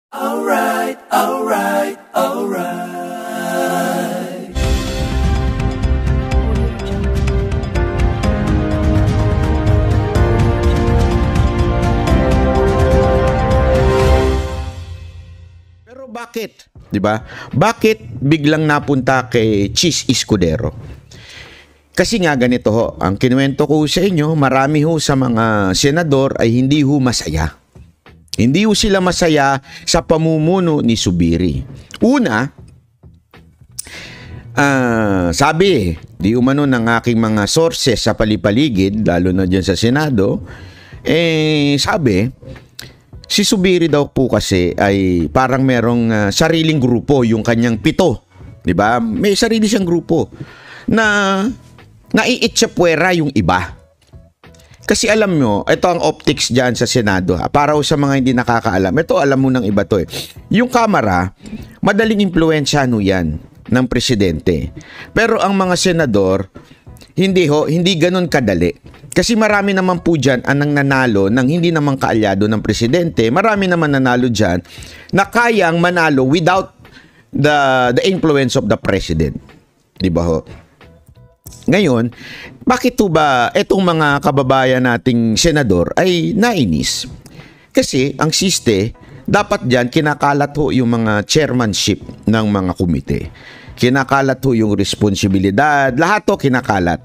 Alright, alright, alright. Pero bakit? 'Di ba? Bakit biglang napunta kay Chis Escudero? Kasi nga ganito ho, ang kinuwento ko sa inyo, marami ho sa mga senador ay hindi ho masaya. Hindi ho sila masaya sa pamumuno ni Zubiri. Una, sabi, di umano ng aking mga sources sa palipaligid, lalo na dyan sa Senado, sabi, si Zubiri daw po kasi ay parang merong sariling grupo, yung kanyang 7. Diba? May sarili siyang grupo na naiitsapwera yung iba. Kasi alam nyo, ito ang optics dyan sa Senado. Para sa mga hindi nakakaalam, ito alam mo ng iba to eh. Yung Kamara, madaling impluwensyahan ho yan ng presidente. Pero ang mga senador, hindi ganun kadali. Kasi marami naman po dyan ang nanalo ng hindi naman kaalyado ng presidente. Marami naman nanalo dyan na kayang manalo without the influence of the president. Di ba ho? Ngayon, bakit to ba itong mga kababayan nating senador ay nainis? Kasi ang siste, dapat dyan kinakalat ho yung mga chairmanship ng mga komite. Kinakalat ho yung responsibilidad, lahat ho kinakalat.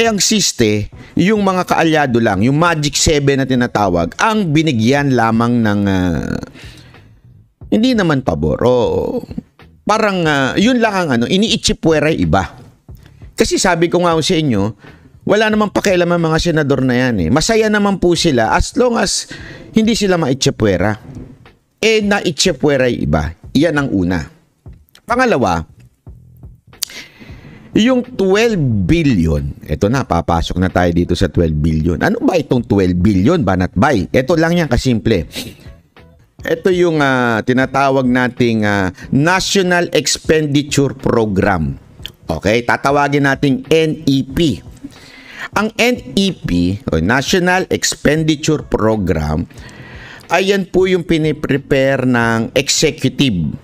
Ang siste, yung mga kaalyado lang, yung Magic 7 na tinatawag, ang binigyan lamang ng hindi naman pabor. Parang yun lang ang iniitsipwera iba. Kasi sabi ko nga sa inyo, wala namang pakialam ang mga senador na yan eh. Masaya naman po sila as long as hindi sila maitsepwera. Naitsepwera yung iba. Iyan ang una. Pangalawa, yung 12 billion. Ito na, papasok na tayo dito sa 12 billion. Ano ba itong 12 billion, Banatbay? Ito lang yan kasimple. Ito yung tinatawag nating National Expenditure Program. Okay, tatawagin nating NEP. Ang NEP, o National Expenditure Program, ayan po yung piniprepare ng executive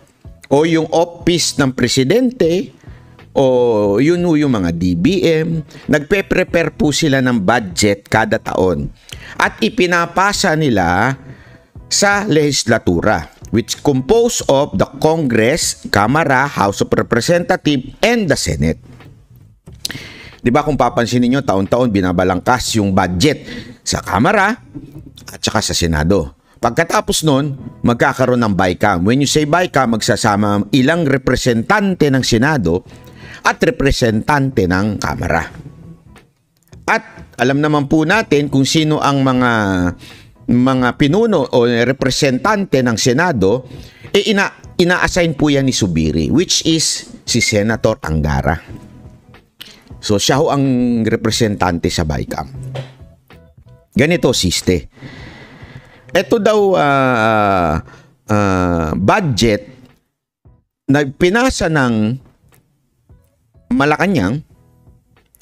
o yung office ng presidente o yun yung mga DBM. Nagpe-prepare po sila ng budget kada taon at ipinapasa nila sa legislatura, which composed of the Congress, Kamara, House of Representatives, and the Senate. Di ba kung papansinin nyo, taon-taon binabalangkas yung budget sa Kamara at saka sa Senado. Pagkatapos nun, magkakaroon ng BICAM. When you say BICAM, magsasama ilang representante ng Senado at representante ng Kamara. At alam naman po natin kung sino ang mga pinuno o representante ng Senado, ina-assign po yan ni Zubiri, which is si Senator Angara. So, siya ho ang representante sa BICAM. Ganito, siste. Ito daw budget na pinasa ng Malacanang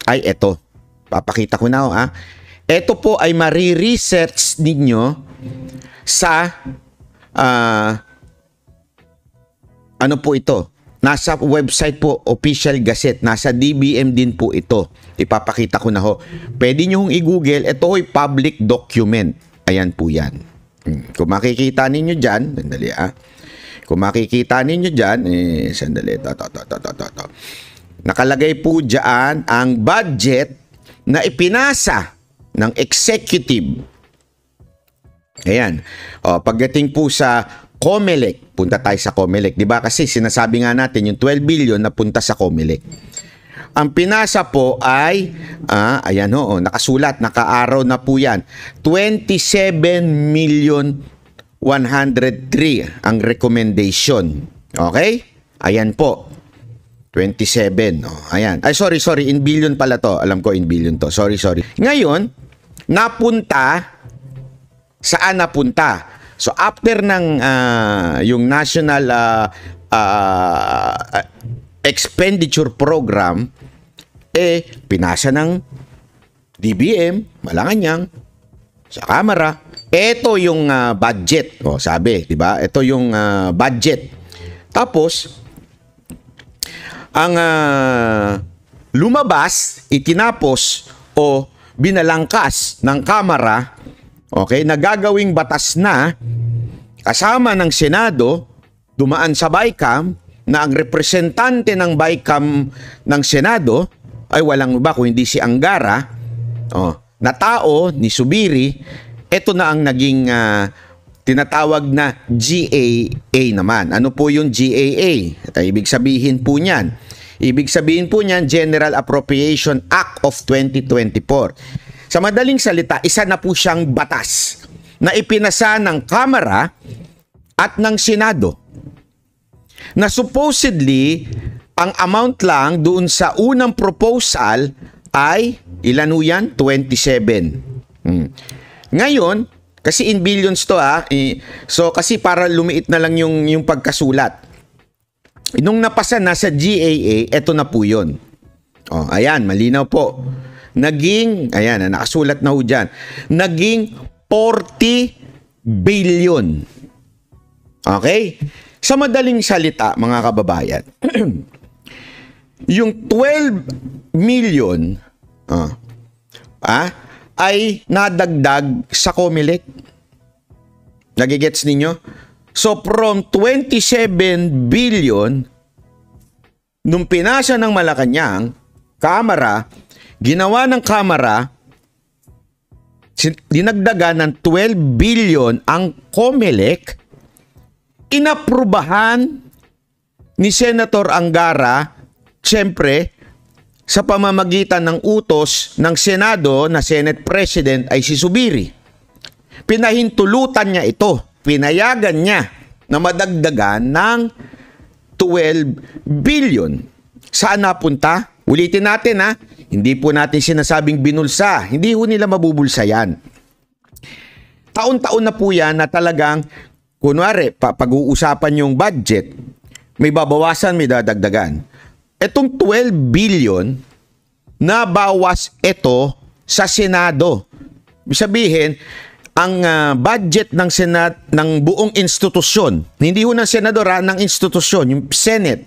ay ito. Papakita ko na ho, ito po ay mariresearch ninyo sa ano po ito? Nasa website po, Official Gazette. Nasa DBM din po ito. Ipapakita ko na ho. Pwede nyo hong i-google. Ito ho'y public document. Ayan po yan. Kung makikita ninyo dyan, sandali Kung makikita ninyo dyan, sandali. Nakalagay po dyan ang budget na ipinasa ng executive. Ayan. Pagdating po sa COMELEC, punta tayo sa COMELEC, di ba? Kasi sinasabi nga natin yung 12 billion na punta sa COMELEC. Ang pinasa po ay, ayan nakasulat, nakaaraw na po yan. 27,103,000 ang recommendation. Okay? Ayan po. 27. Ayan. Ay, sorry. In billion pala to. Alam ko in billion to. Sorry. Ngayon, napunta, saan napunta? So after ng yung National Expenditure Program, pinasa ng DBM, Malacanang, sa Kamara, Ito yung budget. O, sabi, di ba? Ito yung budget. Tapos, ang lumabas, itinapos o binalangkas ng Kamara, okay, na gagawing batas na kasama ng Senado, dumaan sa BICAM, na ang representante ng BICAM ng Senado ay walang iba kung hindi si Angara, na tao ni Zubiri. Ito na ang naging tinatawag na GAA naman. Ano po yung GAA? Ibig sabihin po niyan. General Appropriation Act of 2024. Sa madaling salita, isa na po siyang batas na ipinasa ng Kamara at ng Senado. Na supposedly, ang amount lang doon sa unang proposal ay, ilan ho yan? 27. Ngayon, kasi in billions to so kasi para lumiit na lang yung pagkasulat. Nung napasa na sa GAA, eto na po yun. Ayan, malinaw po. Naging, ayan, nakasulat na ho dyan. Naging 40 billion. Okay? Sa madaling salita, mga kababayan, yung 12 million ay nadagdag sa COMELEC. Nagigets ninyo? So from 27 billion, nung pinasa ng Malacanang, Kamara, ginawa ng Kamara, dinagdagan ng 12 billion ang COMELEC, inaprubahan ni Senator Angara, siyempre, sa pamamagitan ng utos ng Senado na Senate President ay si Zubiri. Pinahintulutan niya ito. Pinayagan niya na madagdagan ng 12 billion. Saan napunta? Ulitin natin Hindi po natin sinasabing binulsa. Hindi po nila mabubulsa yan. Taon-taon na po yan na talagang, kunwari, pag-uusapan yung budget, may babawasan, may dadagdagan. Etong 12 billion, nabawas ito sa Senado. Ibig sabihin, ang budget ng Senado, ng buong institusyon, hindi ho ng senador, ng institusyon, yung Senate,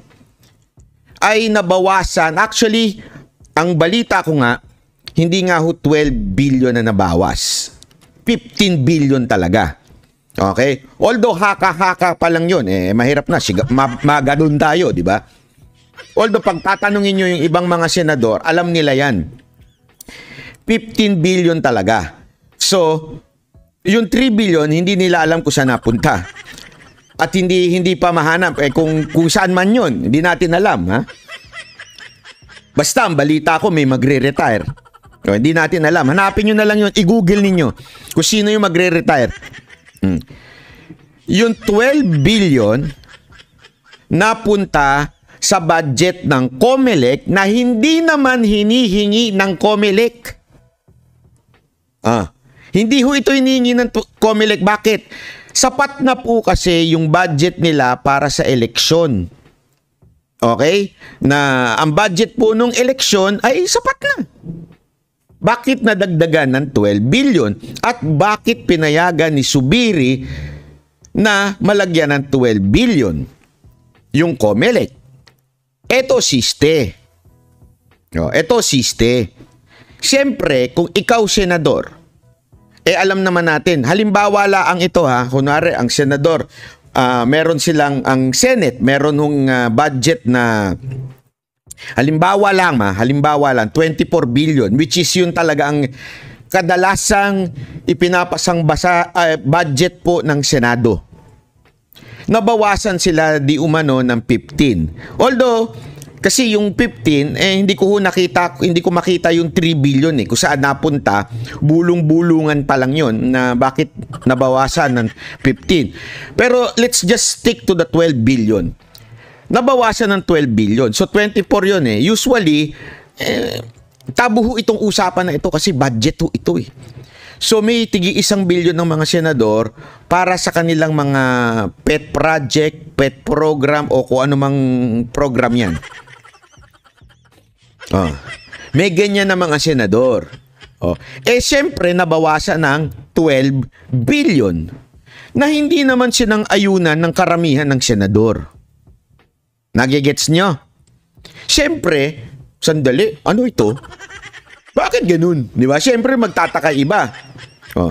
ay nabawasan. Actually, ang balita ko nga, hindi nga ho 12 billion na nabawas. 15 billion talaga. Okay? Although haka-haka pa lang yun, mahirap na. Magadun tayo, di ba? Although pag tatanungin nyo yung ibang mga senador, alam nila yan. 15 billion talaga. So, yung 3 billion, hindi nila alam kung saan napunta. At hindi pa mahanap. Kung saan man yun, hindi natin alam. Basta, ang balita ko, may magre-retire. Hindi natin alam. Hanapin nyo na lang yun. I-google ninyo kung sino yung magre-retire. Yung 12 billion napunta sa budget ng COMELEC na hindi naman hinihingi ng COMELEC. Hindi ho ito hinihingi ng COMELEC. Bakit? Sapat na po kasi yung budget nila para sa eleksyon. Okay? Na ang budget po nung eleksyon ay sapat na. Bakit nadagdagan ng 12 billion? At bakit pinayagan ni Zubiri na malagyan ng 12 billion? Yung COMELEC. Ito siste. Ito siste. Siyempre, kung ikaw senador, alam naman natin, halimbawa lang ito kunwari, ang senador, meron silang, ang Senate, meron hong budget na, halimbawa lang, 24 billion, which is yun talaga ang kadalasang ipinapasang budget po ng Senado. Nabawasan sila di umano ng 15. Although, kasi yung 15, hindi ko makita yung 3 billion kung saan napunta, bulong-bulungan pa lang yun na bakit nabawasan ng 15. Pero let's just stick to the 12 billion. Nabawasan ng 12 billion. So 24 yun Usually, tabu itong usapan na ito kasi budget ito So may tigi 1 billion ng mga senador para sa kanilang mga pet project, pet program o kung anumang program yan. May ganyan na mga senador. Oh. Siyempre, nabawasan ng 12 billion na hindi naman sinang-ayunan ng karamihan ng senador. Nagigets nyo? Siyempre, sandali, ano ito? Bakit ganun? Di ba? Siyempre, magtataka iba. Oh.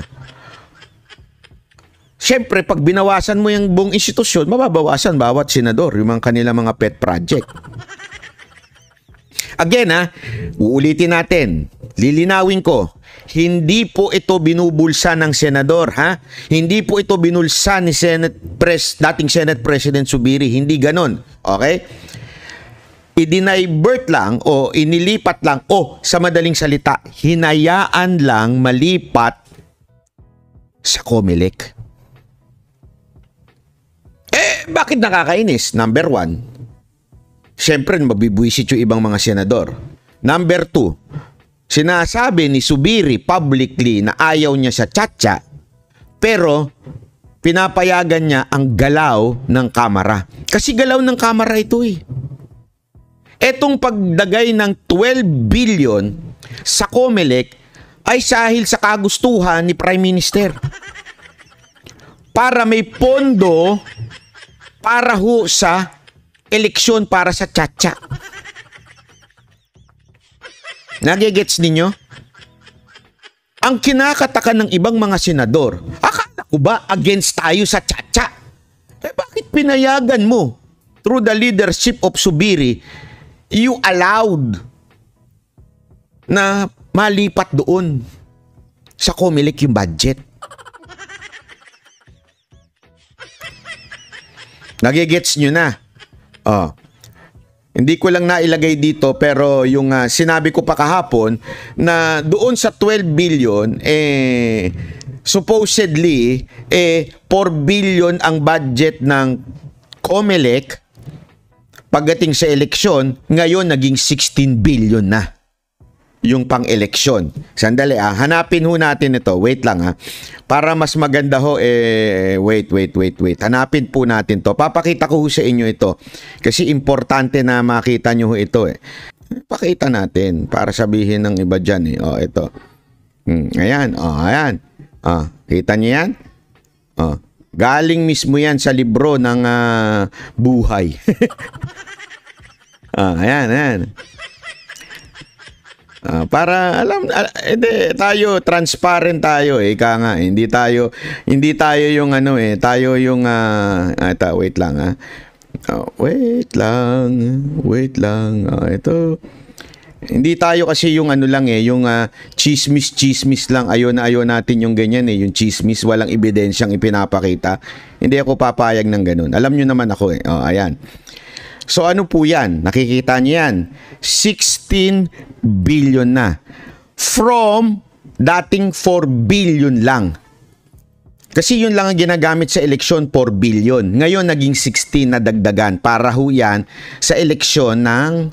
Siyempre, pag binawasan mo yung buong institusyon, mababawasan bawat senador, yung kanila mga pet project. Again, uulitin natin. Lilinawin ko, hindi po ito binubulsa ng senador, ha? Hindi po ito binulsa ni dating Senate President Zubiri. Hindi ganon. Okay? I-divert lang o inilipat lang o sa madaling salita, hinayaan lang malipat sa COMELEC. Bakit nakakainis? Number 1, siyempre mabibwisit yung ibang mga senador. Number 2, sinasabi ni Zubiri publicly na ayaw niya sa tsa-tsa, pero pinapayagan niya ang galaw ng kamara. Kasi galaw ng kamara ito eh. Etong pagdagay ng 12 billion sa COMELEC ay sahil sa kagustuhan ni Prime Minister. Para may pondo para ho sa eleksyon para sa tsa-tsa. Nagigets ninyo? Ang kinakataka ng ibang mga senador, akala ko ba against tayo sa tsa-tsa? Bakit pinayagan mo through the leadership of Zubiri, you allowed na malipat doon sa COMELEC yung budget? Nagigets nyo na. Hindi ko lang nailagay dito pero yung sinabi ko pa kahapon na doon sa 12 billion supposedly 4 billion ang budget ng COMELEC pagdating sa eleksyon, ngayon naging 16 billion na yung pang-eleksyon. Sandali hanapin ho natin ito. Wait lang para mas maganda ho wait. Hanapin po natin to. Papakita ko ho sa inyo ito. Kasi importante na makita nyo ho ito Pakita natin para sabihin ng iba dyan ito. Ayan. Ayan. Kita nyo yan? Galing mismo yan sa libro ng buhay. Ayan. Para alam tayo transparent tayo ika nga hindi tayo yung tayo yung wait lang wait lang ito hindi tayo kasi yung lang yung chismis lang ayon natin yung ganyan yung chismis walang ebidensyang ipinapakita hindi ako papayag ng ganun alam nyo naman ako ayan. So ano po yan? Nakikita niyo yan. 16 billion na. From dating 4 billion lang. Kasi yun lang ang ginagamit sa eleksyon, 4 billion. Ngayon naging 16 na dagdagan para ho yan sa eleksyon ng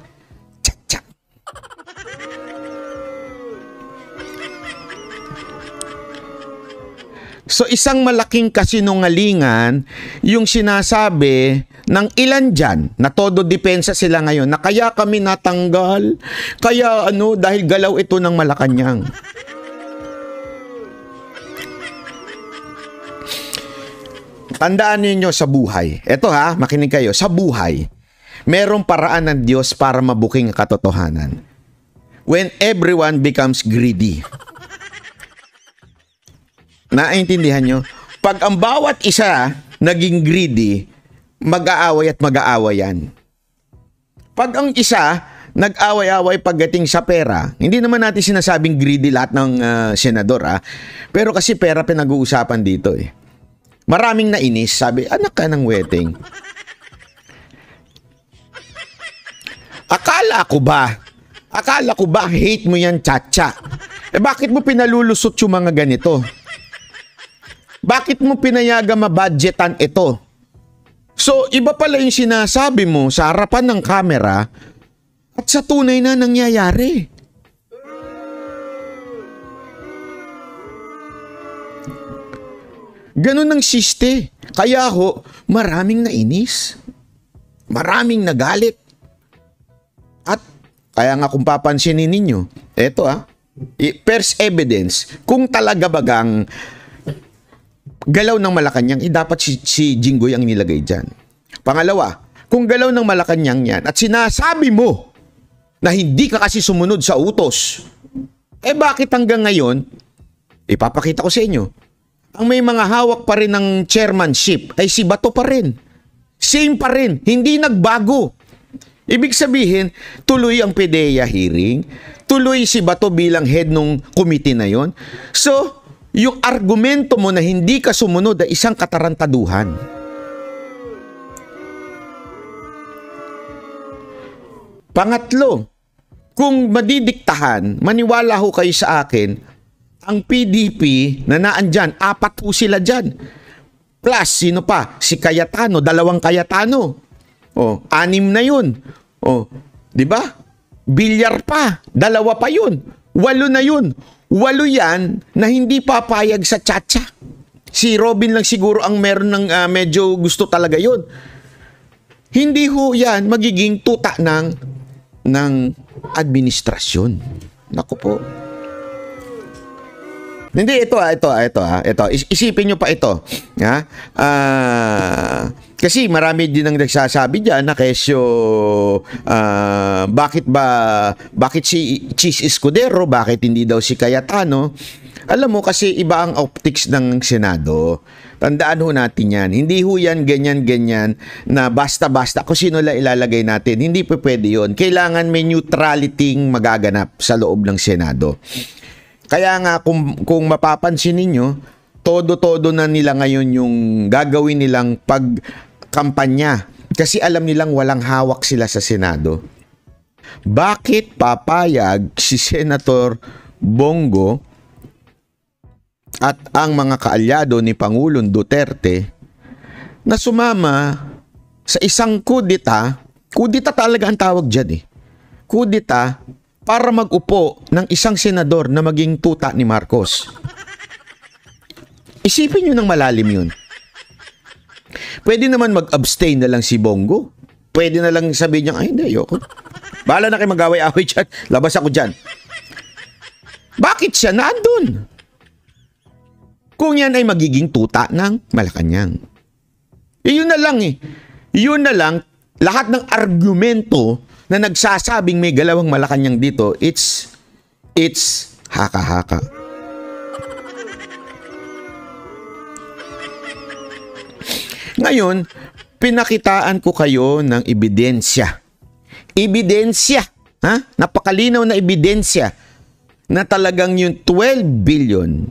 tsa-tsa. So isang malaking kasinungalingan yung sinasabi ng ilan dyan na todo depensa sila ngayon na kaya kami natanggal, kaya dahil galaw ito ng Malacanang. Tandaan niyo sa buhay. Ito makinig kayo. Sa buhay, merong paraan ng Diyos para mabuking ang katotohanan. When everyone becomes greedy. Naintindihan nyo? Pag ang bawat isa naging greedy, mag-aaway at mag-aaway yan. Pag ang isa nag-away-away pagdating sa pera, hindi naman natin sinasabing greedy lahat ng senador pero kasi pera pinag-uusapan dito Maraming nainis, sabi, anak ka ng wedding. Akala ko ba hate mo yan tsa-tsa? Bakit mo pinalulusot yung mga ganito? Bakit mo pinayaga mabudgetan ito? So, iba pala yung sinasabi mo sa harapan ng kamera at sa tunay na nangyayari. Ganun ang siste. Kaya maraming nainis. Maraming nagalit. At kaya nga kung papansinin ninyo, eto first evidence, kung talaga bagang galaw ng Malacanang, dapat si Jinggoy ang nilagay dyan. Pangalawa, kung galaw ng Malacanang yan at sinasabi mo na hindi ka kasi sumunod sa utos, bakit hanggang ngayon, ipapakita ko sa inyo, ang may mga hawak pa rin ng chairmanship ay si Bato pa rin. Same pa rin, hindi nagbago. Ibig sabihin, tuloy ang PDEA hearing, tuloy si Bato bilang head nung committee na yon. So, yung argumento mo na hindi ka sumunod ay isang katarantaduhan. Pangatlo, kung madidiktahan, maniwala ho kayo sa akin, ang PDP na naandyan, 4 ho sila dyan. Plus, sino pa? Si Cayetano, 2 Cayetano. 6 na yun. Di ba? Bilyar pa, 2 pa yun. 8 na yun. 8 yan na hindi papayag sa tsa-tsa. Si Robin lang siguro ang meron ng medyo gusto talaga yun. Hindi ho yan magiging tuta ng administrasyon. Naku po. Hindi, ito. Isipin nyo pa ito. Kasi marami din ang nagsasabi dyan na kesyo, bakit si Chis Escudero, bakit hindi daw si Cayetano? Alam mo kasi iba ang optics ng Senado. Tandaan ho natin yan. Hindi ho yan ganyan-ganyan na basta-basta kung sino lang ilalagay natin. Hindi po pwede yun. Kailangan may neutrality magaganap sa loob ng Senado. Kaya nga kung mapapansin ninyo, todo-todo na nila ngayon yung gagawin nilang pagkampanya. Kasi alam nilang walang hawak sila sa Senado. Bakit papayag si Senator Bongo at ang mga kaalyado ni Pangulong Duterte na sumama sa isang kudeta talaga ang tawag dyan kudeta para mag-upo ng isang senador na maging tuta ni Marcos. Isipin nyo ng malalim yun. Pwede naman mag-abstain na lang si Bongo. Pwede na lang sabihin niya, ay hindi, ayoko. Bahala na kayo mag-away-away dyan. Labas ako dyan. Bakit siya nandun? Kung yan ay magiging tuta ng Malacanang. Yun na lang Yun na lang, lahat ng argumento na nagsasabing may galawang Malacanang dito, it's haka-haka. Ngayon, pinakitaan ko kayo ng ebidensya. Ebidensya, napakalinaw na ebidensya na talagang yung 12 billion,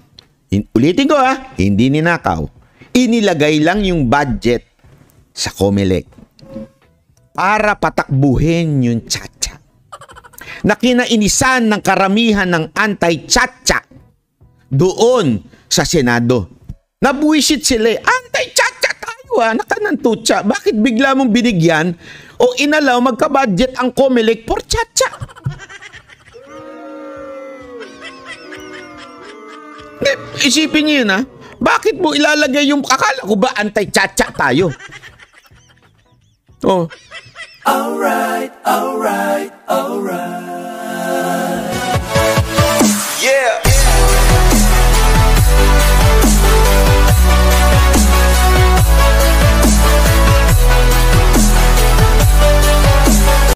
ulitin ko hindi ninakaw, inilagay lang yung budget sa COMELEC para patakbuhin yung tsa-tsa. Na kinainisan ng karamihan ng anti-tsa-tsa doon sa Senado. Nabuisit sila, anti-tsa-tsa tayo nakanantutsa. Bakit bigla mong binigyan o inalaw magka-budget ang COMELEC for tsa-tsa? Isipin niyo yun Bakit mo ilalagay yung, akala ko ba anti-tsa-tsa tayo? Alright.